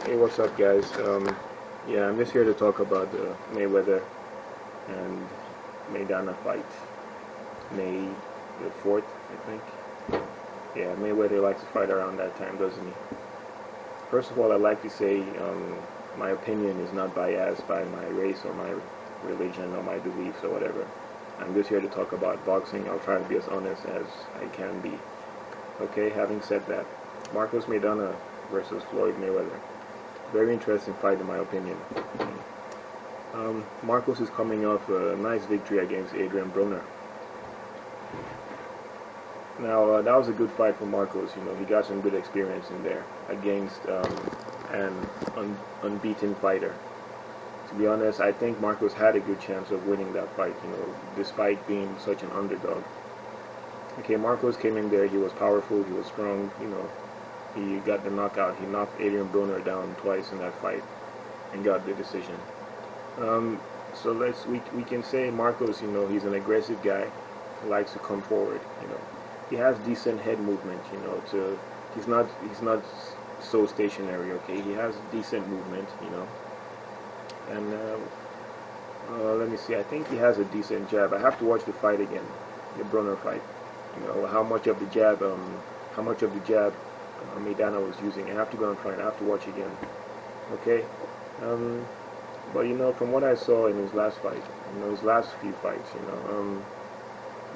Hey, what's up, guys? Yeah, I'm just here to talk about the Mayweather and Maidana fight, May the 4th, I think. Yeah, Mayweather likes to fight around that time, doesn't he? First of all, I'd like to say my opinion is not biased by my race or my religion or my beliefs or whatever. I'm just here to talk about boxing. I'll try to be as honest as I can be. Okay, having said that, Marcos Maidana versus Floyd Mayweather. Very interesting fight in my opinion. Marcos is coming off a nice victory against Adrian Broner. Now that was a good fight for Marcos. You know, he got some good experience in there against an unbeaten fighter. To be honest, I think Marcos had a good chance of winning that fight. You know, despite being such an underdog. Okay, Marcos came in there. He was powerful. He was strong. You know. He got the knockout. He knocked Adrian Broner down twice in that fight and got the decision. So we can say Marcos, you know, he's an aggressive guy. He likes to come forward. You know, he has decent head movement. You know, he's not so stationary. Okay, he has decent movement. You know, and let me see. I think he has a decent jab. I have to watch the fight again, the Broner fight. You know, how much of the jab Maidana was using. I have to go and find. I have to watch again. Okay, but you know, from what I saw in his last fight, you know, his last few fights, you know,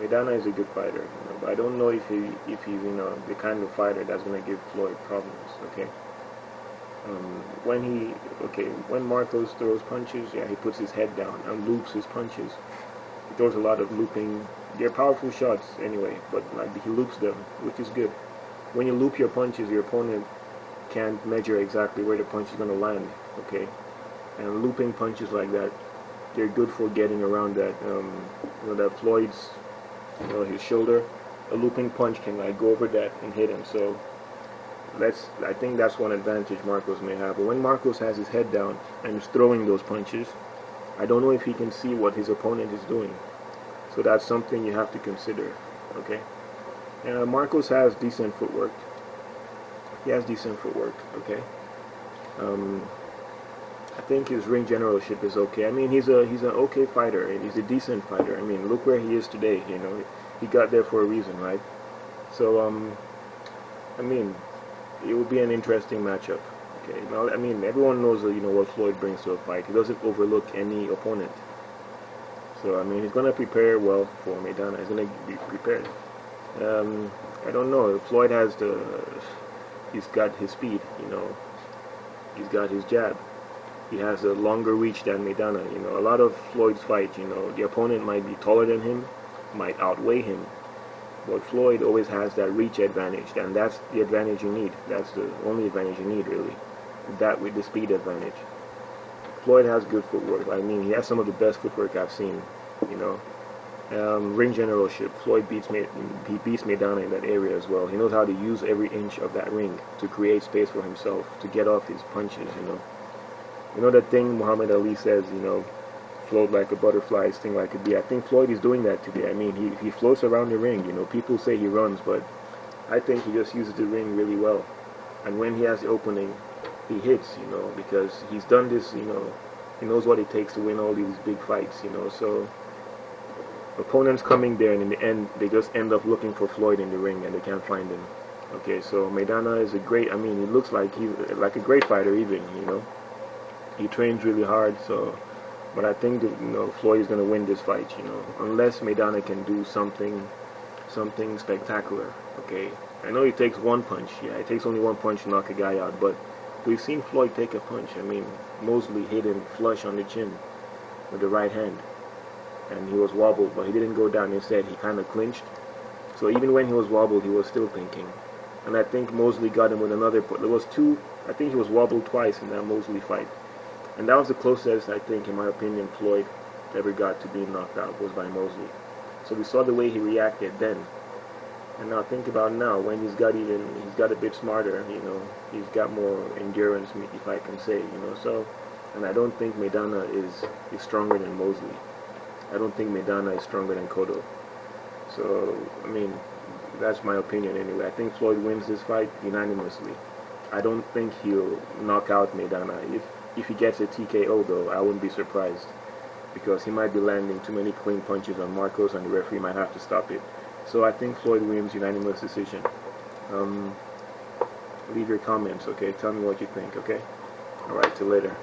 Maidana is a good fighter. You know, but I don't know if he's you know the kind of fighter that's gonna give Floyd problems. Okay. When Marcos throws punches, yeah, he puts his head down and loops his punches. He throws a lot of looping. They're powerful shots anyway, but like he loops them, which is good. When you loop your punches, your opponent can't measure exactly where the punch is going to land, okay? And looping punches like that, they're good for getting around that, you know, that Floyd's, you know, his shoulder. A looping punch can like go over that and hit him. So I think that's one advantage Marcos may have. But when Marcos has his head down and is throwing those punches, I don't know if he can see what his opponent is doing. So that's something you have to consider, okay? Marcos has decent footwork. He has decent footwork, okay? I think his ring generalship is okay. I mean, he's an okay fighter. He's a decent fighter. I mean, look where he is today. You know, he got there for a reason, right? So, I mean, it will be an interesting matchup. Okay. Now, I mean, everyone knows you know what Floyd brings to a fight. He doesn't overlook any opponent. So, I mean, he's gonna prepare well for Maidana. He's gonna be prepared. I don't know. Floyd has he's got his speed, you know. He's got his jab. He has a longer reach than Maidana. You know, a lot of Floyd's fights, you know, the opponent might be taller than him, might outweigh him, but Floyd always has that reach advantage, and that's the advantage you need. That's the only advantage you need, really. That with the speed advantage. Floyd has good footwork. I mean, he has some of the best footwork I've seen, you know. Ring generalship. Floyd beats Maidana in that area as well. He knows how to use every inch of that ring to create space for himself, to get off his punches, you know. You know that thing Muhammad Ali says, you know, float like a butterfly, sting like a bee. I think Floyd is doing that today. I mean, he floats around the ring, you know. People say he runs, but I think he just uses the ring really well. And when he has the opening, he hits, you know, because he's done this, you know. He knows what it takes to win all these big fights, you know, so opponents coming there, and in the end, they just end up looking for Floyd in the ring, and they can't find him. Okay, so Maidana is a great. I mean, he looks like he's like a great fighter, even. You know, he trains really hard. So, but I think that, you know, Floyd is gonna win this fight. You know, unless Maidana can do something spectacular. Okay, I know it takes one punch. Yeah, it takes only one punch to knock a guy out. But we've seen Floyd take a punch. I mean, Mosley hit him flush on the chin with the right hand, and he was wobbled, but he didn't go down. Instead, he kind of clinched. So even when he was wobbled, he was still thinking. And I think Mosley got him with another. There was two. I think he was wobbled twice in that Mosley fight, and that was the closest, I think, in my opinion, Floyd ever got to being knocked out, was by Mosley. So we saw the way he reacted then, and now think about now when he's got a bit smarter. You know, he's got more endurance, if I can say. You know, so, and I don't think Maidana is stronger than Mosley. I don't think Maidana is stronger than Cotto. So, I mean, that's my opinion anyway. I think Floyd wins this fight unanimously. I don't think he'll knock out Maidana. If he gets a TKO though, I wouldn't be surprised, because he might be landing too many clean punches on Marcos, and the referee might have to stop it. So I think Floyd wins unanimous decision. Leave your comments, okay? Tell me what you think, okay? Alright, till later.